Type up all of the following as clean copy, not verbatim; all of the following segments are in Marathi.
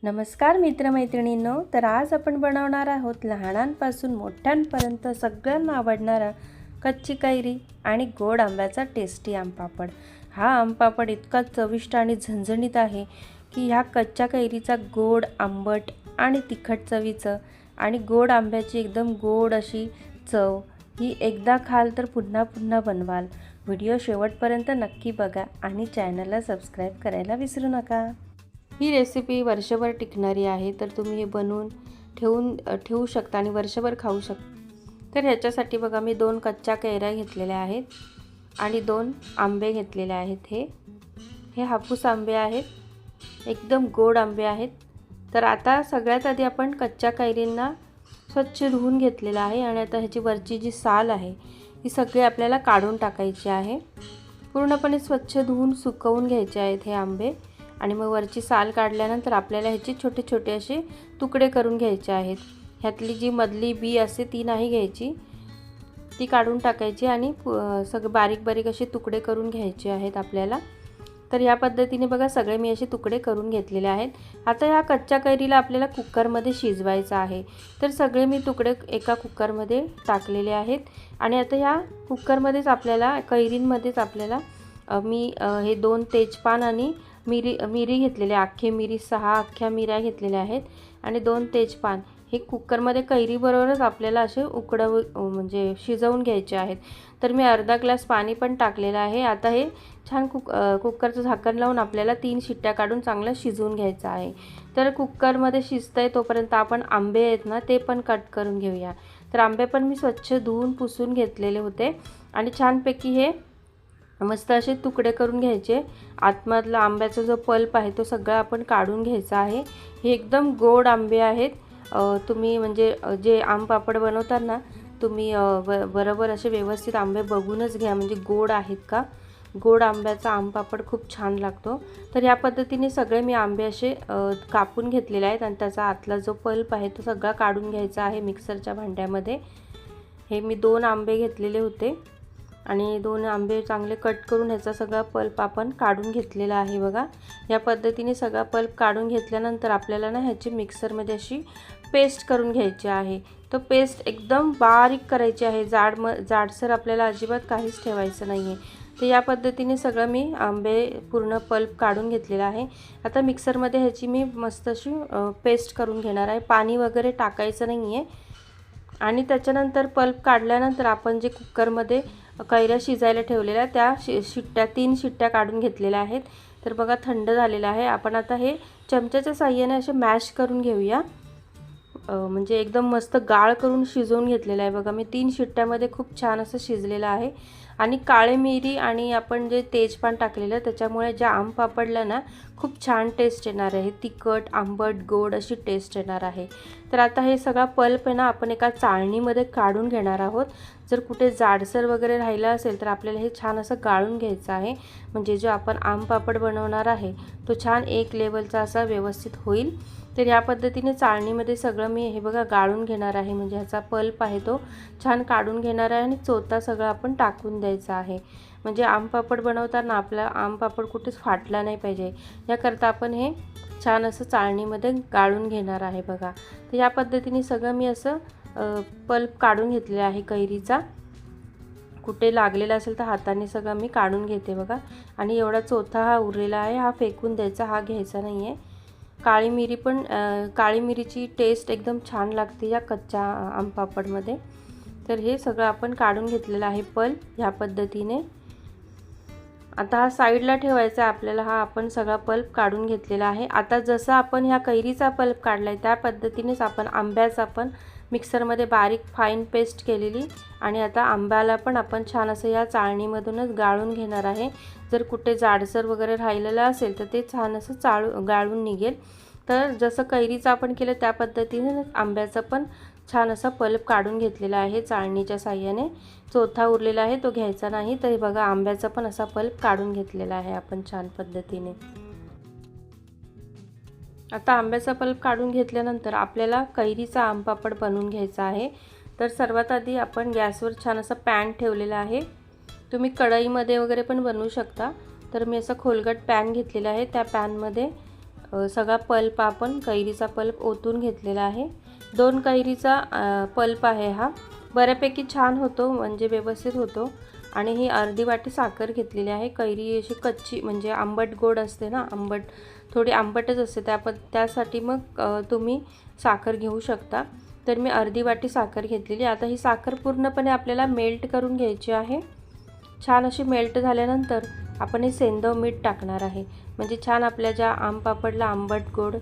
नमस्कार मित्रमैत्रिणींनो, तर आज आपण बनवणार आहोत लहानांपासून मोठ्यांपर्यंत सगळ्यांना आवडणारा कच्ची कैरी आणि गोड आंब्याचा टेस्टी आमपापड। हा आमपापड इतका चविष्ट आणि झणझणीत आहे की ह्या कच्च्या कैरीचा गोड, आंबट आणि तिखट चवीचं आणि गोड आंब्याची एकदम गोड अशी चव ही एकदा खाल तर पुन्हा पुन्हा बनवाल। व्हिडिओ शेवटपर्यंत नक्की बघा आणि चॅनलला सबस्क्राइब करायला विसरू नका। ही रेसिपी वर्षभर टिकणारी आहे, तर तुम्ही हे बनवून ठेवू शकता आणि वर्षभर खाऊ शकता। तर ह्याच्यासाठी बघा, मी 2 कच्च्या कैऱ्या घेतलेल्या आहेत आणि 2 आंबे घेतलेले आहेत। हे हापूस आंबे आहेत, एकदम गोड आंबे आहेत। तर आता सगळ्यात आधी आपण कच्च्या कैरींना स्वच्छ धुवून घेतलेला आहे आणि आता ह्याची वरची जी साल आहे ही सगळी आपल्याला काढून टाकायची आहे। पूर्णपणे स्वच्छ धुवून सुकवून घ्यायचे आहेत हे आंबे आणि मग वरची साल काढल्यानंतर आपल्याला ह्याचे छोटे छोटे असे तुकडे करून घ्यायचे आहेत। ह्यातली जी मधली बी असते ती नाही घ्यायची, ती काढून टाकायची आणि सगळे बारीक बारीक असे तुकडे करून घ्यायचे आहेत आपल्याला। तर या पद्धतीने बघा सगळे मी असे तुकडे करून घेतलेले आहेत। आता ह्या कच्च्या कैरीला आपल्याला कुकरमध्ये शिजवायचं आहे, तर सगळे मी तुकडे एका कुकरमध्ये टाकलेले आहेत आणि आता ह्या कुकरमध्येच आपल्याला कैरींमध्येच आपल्याला मी हे 2 तेजपान आणि मिरी घेतलेले, अख्खे मिरी 6 अख्ख्या मिऱ्या घेतलेल्या आहेत आणि 2 तेजपान हे कुकरमध्ये कैरीबरोबरच आपल्याला असे म्हणजे शिजवून घ्यायचे आहेत। तर मी अर्धा ग्लास पाणी पण टाकलेलं आहे। आता हे छान कुकरचं झाकण लावून आपल्याला 3 शिट्ट्या काढून चांगलं शिजवून घ्यायचं आहे। तर कुकरमध्ये शिजतंय तोपर्यंत आपण आंबे आहेत ना ते पण कट करून घेऊया। तर आंबे पण मी स्वच्छ धुवून पुसून घेतलेले होते आणि छानपैकी हे मस्त असे तुकडे करून घ्यायचे। आतमधला आंब्याचा जो पल्प आहे तो सगळा आपण काढून घ्यायचा आहे। हे एकदम गोड आंबे आहेत। तुम्ही म्हणजे जे आमपापड बनवताना तुम्ही बरोबर असे व्यवस्थित आंबे बघूनच घ्या, म्हणजे गोड आहेत का। गोड आंब्याचा आमपापड खूप छान लागतो। तर या पद्धतीने सगळे मी आंबे असे कापून घेतलेले आहेत आणि त्याचा आतला जो पल्प आहे तो सगळा काढून घ्यायचा आहे मिक्सरच्या भांड्यामध्ये। हे मी 2 आंबे घेतलेले होते आणि 2 आंबे चांगले कट करून ह्याचा सगळा पल्प आपण काढून घेतलेला आहे। बघा या पद्धतीने सगळा पल्प काढून घेतल्यानंतर आपल्याला ना ह्याची मिक्सरमध्ये अशी पेस्ट करून घ्यायची आहे। तो पेस्ट एकदम बारीक करायची आहे, जाडसर आपल्याला अजिबात काहीच ठेवायचं नाही आहे। तर या पद्धतीने सगळं मी आंबे पूर्ण पल्प काढून घेतलेला आहे। आता मिक्सरमध्ये ह्याची मी मस्त अशी पेस्ट करून घेणार आहे, पाणी वगैरे टाकायचं नाही आहे। आणि त्याच्यानंतर पल्प काढल्यानंतर आपण जे कुकरमध्ये कैऱ्या शिजायला ठेवलेल्या त्या 3 शिट्ट्या काढून घेतलेल्या आहेत। तर बघा थंड झालेलं आहे। आपण आता हे चमच्याच्या साहाय्याने असे मॅश करून घेऊया, म्हणजे एकदम मस्त गाळ करून शिजवून घेतलेलं आहे। बघा मी 3 शिट्ट्यामध्ये खूप छान असं शिजलेलं आहे आणि काळे मिरी आणि आपण जे तेजपान टाकलेलं त्याच्यामुळे ज्या आमपापडला ना खूप छान टेस्ट येणार आहे, तिखट, आंबट, गोड अशी टेस्ट येणार आहे। तर आता हे सगळा पल्प आहे ना आपण एका चाळणीमध्ये काढून घेणार आहोत। जर कुठे जाडसर वगैरे राहिला असेल तर आपल्याला हे छान असं गाळून घ्यायचं आहे, म्हणजे जो आपण आमपापड बनवणार आहे तो छान एक लेवलचा असा व्यवस्थित होईल। तर या पद्धतीने चाळणीमध्ये सगळं मी हे बघा गाळून घेणार आहे, म्हणजे ह्याचा पल्प आहे तो छान काढून घेणार आहे आणि चोथा सगळं आपण टाकून द्यायचा आहे, म्हणजे आमपापड बनवताना आपला आमपापड कुठेच फाटला नाही पाहिजे याकरता आपण हे छान असं चाळणीमध्ये गाळून घेणार आहे। बघा तर या पद्धतीने सगळं मी असं पल्प काढून घेतलेला आहे कैरीचा। कुठे लागलेला असेल तर हाताने सगळं मी काढून घेते बघा। आणि एवढा चोथा हा उरलेला आहे, हा फेकून द्यायचा, हा घ्यायचा नाही आहे। काळी मिरी पण काळी मिरीची टेस्ट एकदम छान लागते या कच्च्या आमपापडमध्ये। तर हे सगळं आपण काढून घेतलेलं आहे पल्प ह्या पद्धतीने। आता हा साईडला ठेवायचा आहे आपल्याला, हा आपण सगळा पल्प काढून घेतलेला आहे। आता जसं आपण ह्या कैरीचा पल्प काढलाय त्या पद्धतीनेच आपण आंब्याचा पण मिक्सरमध्ये बारीक फाईन पेस्ट केलेली आणि आता आंब्याला पण आपण छान असं या चाळणीमधूनच गाळून घेणार आहे। जर कुठे जाडसर वगैरे राहिलेलं असेल तर ते छान असं गाळून निघेल। तर जसं कैरीचं आपण केलं त्या पद्धतीने आंब्याचा पण छान असा पल्प काढून घेतलेला आहे चाळणीच्या साहाय्याने। चोथा उरलेला आहे तो घ्यायचा नाही। तर हे बघा आंब्याचा पण असा पल्प काढून घेतलेला आहे आपण छान पद्धतीने। आता आंब्याचा पल्प काढून घेतल्यानंतर आपल्याला कैरीचा आमपापड बनवून घ्यायचा आहे। तर सर्वात आधी आपण गॅसवर छान असा पॅन ठेवलेला आहे, तुम्ही कढईमध्ये वगैरे पण बनवू शकता। तर मी असा खोलगट पॅन घेतलेला आहे, त्या पॅनमध्ये सगळा पल्प आपण कैरीचा पल्प ओतून घेतलेला आहे. 2 कैरीचा पल्प आहे हा. बऱ्यापैकी छान होतो, म्हणजे व्यवस्थित होतो. आणि ही अर्धी वाटी साखर घेतलेली आहे. कैरी अशी कच्ची म्हणजे आंबट गोड असते ना, थोडी आंबटच असते, त्यासाठी मग तुम्ही साखर घेऊ शकता. तर मी अर्धी वाटी साखर घेतलेली. आता ही साखर पूर्णपणे आपल्याला मेल्ट करून घ्यायची आहे. छान अशी मेल्ट झाल्यानंतर आपण हे सेंधव मीठ टाकणार आहे. म्हणजे छान आपल्या ज्या आमपापडला आंबट गोड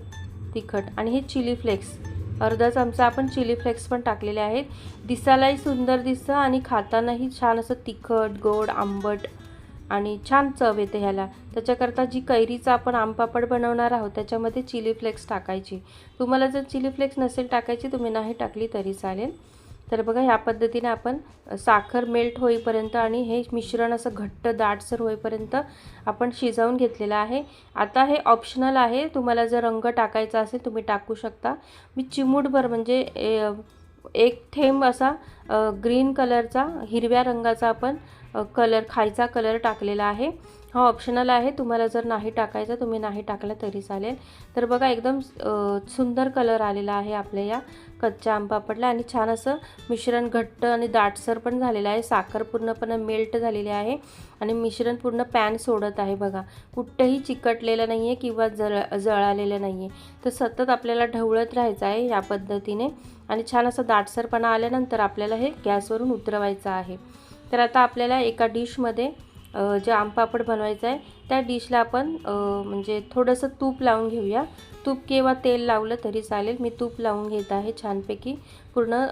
तिखट. आणि हे चिली फ्लेक्स अर्धा चमचा आपण चिली फ्लेक्स पण टाकलेले आहेत. दिसायलाही सुंदर दिसतं आणि खातानाही छान असं तिखट गोड आंबट आणि छान चव येते ह्याला. त्याच्याकरता जी कैरीचा आपण आमपापड बनवणार आहोत त्याच्यामध्ये चिली फ्लेक्स टाकायची. तुम्हाला जर चिली फ्लेक्स नसेल टाकायची, तुम्ही नाही टाकली तरी चालेल. तर बघा ह्या पद्धतीने आपण साखर मेल्ट होईपर्यंत आणि हे मिश्रण असं घट्ट दाटसर होईपर्यंत आपण शिजवून घेतलेलं आहे. आता हे ऑप्शनल आहे, तुम्हाला जर रंग टाकायचा असेल तुम्ही टाकू शकता. मी चिमूटभर म्हणजे एक थेंब असा ग्रीन कलरचा, हिरव्या रंगाचा आपण खायचा कलर टाकलेला आहे. हा ऑप्शनल आहे, तुम्हाला जर नाही टाकायचा तुम्ही नाही टाकला तरी चालेल. तर बघा एकदम सुंदर कलर आलेला आहे आपल्या या कच्च्या आमपापडला. आणि छान असं मिश्रण घट्ट आणि दाटसर पण झालेलं आहे. साखर पूर्णपणे मेल्ट झालेली आहे आणि मिश्रण पूर्ण पॅन सोडत आहे. बघा कुठेही चिकटलेलं नाही आहे किंवा जळालेलं नाही आहे. तर सतत आपल्याला ढवळत राहायचं आहे या पद्धतीने. आणि छान असं दाटसरपणा आल्यानंतर आपल्याला हे गॅसवरून उतरवायचं आहे. तर आता आपल्याला एका डिशमध्ये जे आमपापड बनवायचं आहे त्या डिशला आपण म्हणजे थोडंसं तूप लावून घेऊया. तूप किंवा तेल लावलं तरी चालेल. मी तूप लावून घेत आहे छानपैकी. पूर्ण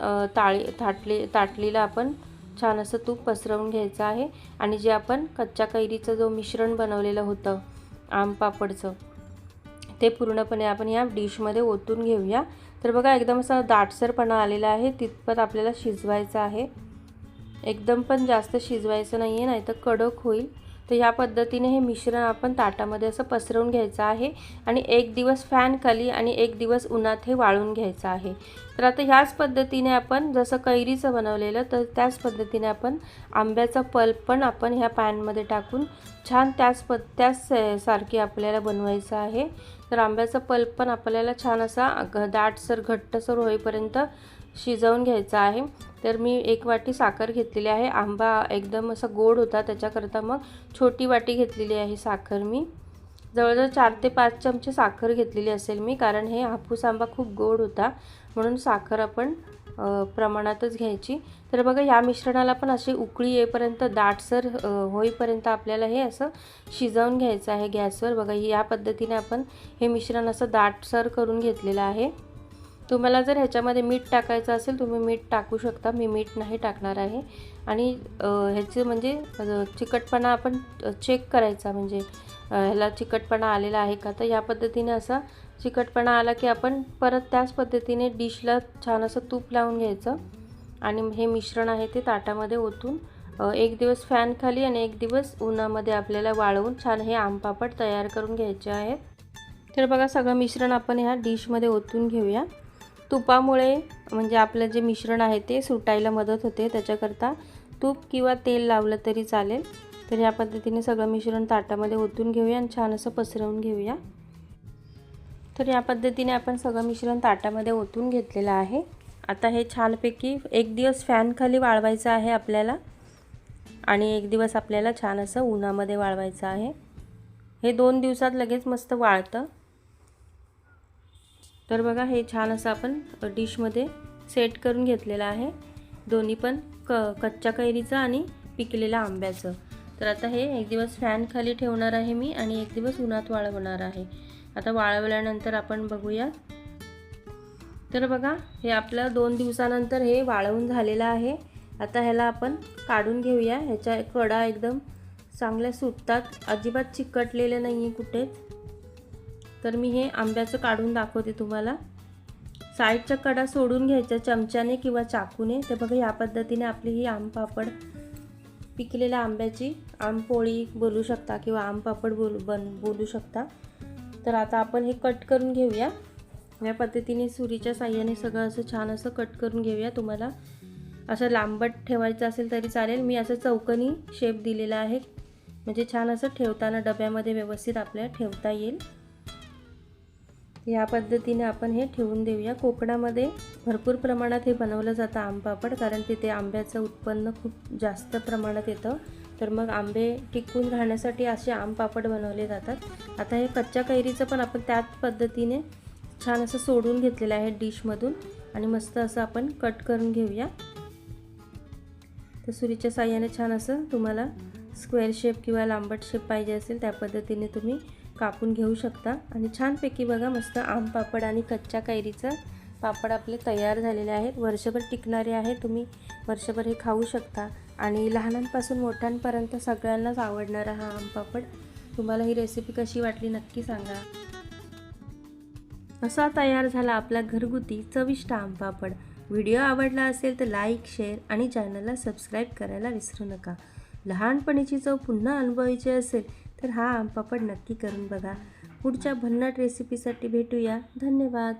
ताटलीला आपण छान असं तूप पसरवून घ्यायचं आहे. आणि जे आपण कच्च्या कैरीचं जो मिश्रण बनवलेलं होतं आमपापडचं, ते पूर्णपणे आपण या डिशमध्ये ओतून घेऊया. तर बघा एकदम असा दाटसरपणा आलेला आहे. तितपत आपल्याला शिजवायचं आहे. एकदम पण जास्त शिजवायचं नाही आहे, नाहीतर कडक होईल. तर ह्या पद्धतीने हे मिश्रण आपण ताटामध्ये असं पसरवून घ्यायचं आहे. आणि 1 दिवस फॅन खाली आणि 1 दिवस उन्हात हे वाळून घ्यायचं आहे. तर आता ह्याच पद्धतीने आपण जसं कैरीचं बनवलेलं, तर त्याच पद्धतीने आपण आंब्याचा पल्प पण आपण ह्या पॅनमध्ये टाकून छान त्याच सारखी आपल्याला बनवायचं आहे. तर आंब्याचा पल्प पण आपल्याला छान असा दाटसर घट्टसर होईपर्यंत शिजवून घ्यायचा आहे. तर मी 1 वाटी साखर घेतलेली आहे. आंबा एकदम असा गोड होता, त्याच्याकरता मग छोटी वाटी घेतलेली आहे साखर. मी जवळजवळ 4 ते 5 चमचे साखर घेतलेली असेल मी, कारण हे हापूस आंबा खूप गोड होता, म्हणून साखर आपण प्रमाणातच घ्यायची. तर बघा या मिश्रणाला पण अशी उकळी येईपर्यंत दाटसर होईपर्यंत आपल्याला हे असं शिजवून घ्यायचं आहे गॅसवर. बघा या पद्धतीने आपण हे मिश्रण असं दाटसर करून घेतलेलं आहे. तुम्हाला जर ह्याच्यामध्ये मीठ टाकायचं असेल तुम्ही मीठ टाकू शकता. मी मीठ नाही टाकणार आहे. आणि ह्याचे म्हणजे चिकटपणा आपण चेक करायचा, म्हणजे ह्याला चिकटपणा आलेला आहे का. तर या पद्धतीने असा चिकटपणा आला की आपण परत त्याच पद्धतीने डिशला छान असं तूप लावून घ्यायचं. आणि हे मिश्रण आहे ते ताटामध्ये ओतून 1 दिवस फॅन खाली आणि 1 दिवस उन्हामध्ये आपल्याला वाळवून छान हे आमपापड तयार करून घ्यायचे आहेत. तर बघा सगळं मिश्रण आपण ह्या डिशमध्ये ओतून घेऊया. तुपामुळे म्हणजे आपलं जे मिश्रण आहे ते सुटायला मदत होते, त्याच्याकरता तूप किंवा तेल लावलं तरी चालेल. तर या पद्धतीने सगळं मिश्रण ताटामध्ये ओतून घेऊया आणि छान असं पसरवून घेऊया. तर या पद्धतीने आपण सगळं मिश्रण ताटामध्ये ओतून घेतलेलं आहे. आता हे छानपैकी 1 दिवस फॅन खाली वाळवायचं आहे आपल्याला आणि 1 दिवस आपल्याला छान असं उन्हामध्ये वाळवायचं आहे. हे 2 दिवसात लगेच मस्त वाळतं. तर बघा हे छान असं आपण डिशमध्ये सेट करून घेतलेलं आहे, दोन्ही पण कच्च्या कैरीचं आणि पिकलेल्या आंब्याचं. तर आता हे 1 दिवस फॅन खाली ठेवणार आहे मी आणि 1 दिवस उन्हात वाळवणार आहे. आता वाळवल्यानंतर आपण बघूया. तर बघा हे आपलं 2 दिवसानंतर हे वाळवून झालेलं आहे. आता ह्याला आपण काढून घेऊया. ह्याच्या कडा एकदम चांगल्या सुटतात, अजिबात चिकटलेले नाही आहे कुठेच. तर मी हे आंब्याचं काढून दाखवते तुम्हाला. साईडच्या कडा सोडून घ्यायच्या चमच्याने किंवा चाकूने. तर बघा या पद्धतीने आपली ही आमपापड, पिकलेल्या आंब्याची आमपोळी बोलू शकता किंवा आमपापड बोलू शकता. तर आता आपण हे कट करून घेऊया. या पद्धतीने सुरीच्या साह्याने सगळं असं छान असं कट करून घेऊया. तुम्हाला असं लांबट ठेवायचं असेल तरी चालेल. मी असं चौकोनी शेप दिलेला आहे, म्हणजे छान असं ठेवताना डब्यामध्ये व्यवस्थित आपल्याला ठेवता येईल. या पद्धतीने आपण हे ठेवून देऊया. कोकणामध्ये भरपूर प्रमाणात हे बनवलं जातं आमपापड, कारण तिथे आंब्याचं उत्पन्न खूप जास्त प्रमाणात येतं. तर मग आंबे टिकून राहण्यासाठी असे आमपापड बनवले जातात. आता हे कच्च्या कैरीचं पण आपण त्याच पद्धतीने छान असं सोडून घेतलेलं आहे डिशमधून आणि मस्त असं आपण कट करून घेऊया. तर सुरीच्या साह्याने छान असं तुम्हाला स्क्वेअर शेप किंवा लांबट शेप पाहिजे असेल त्या पद्धतीने तुम्ही कापून घेऊ शकता. आणि छानपैकी बघा मस्त आम पापड आणि कच्च्या कैरीचं पापड आपले तयार झालेले आहेत. वर्षभर टिकणारे आहे. तुम्ही वर्षभर हे खाऊ शकता आणि लहानांपासून मोठ्यांपर्यंत सगळ्यांनाच आवडणारा हा आम पापड. तुम्हाला ही रेसिपी कशी वाटली नक्की सांगा. असा तयार झाला आपला घरगुती चविष्ट आम पापड. व्हिडिओ आवडला असेल तर लाईक, शेअर आणि चॅनलला सबस्क्राईब करायला विसरू नका. लहानपणीची चव पुन्हा अनुभवायची असेल तर हा आमपापड नक्की करून बघा. पुढच्या भन्नाट रेसिपीसाठी भेटूया. धन्यवाद.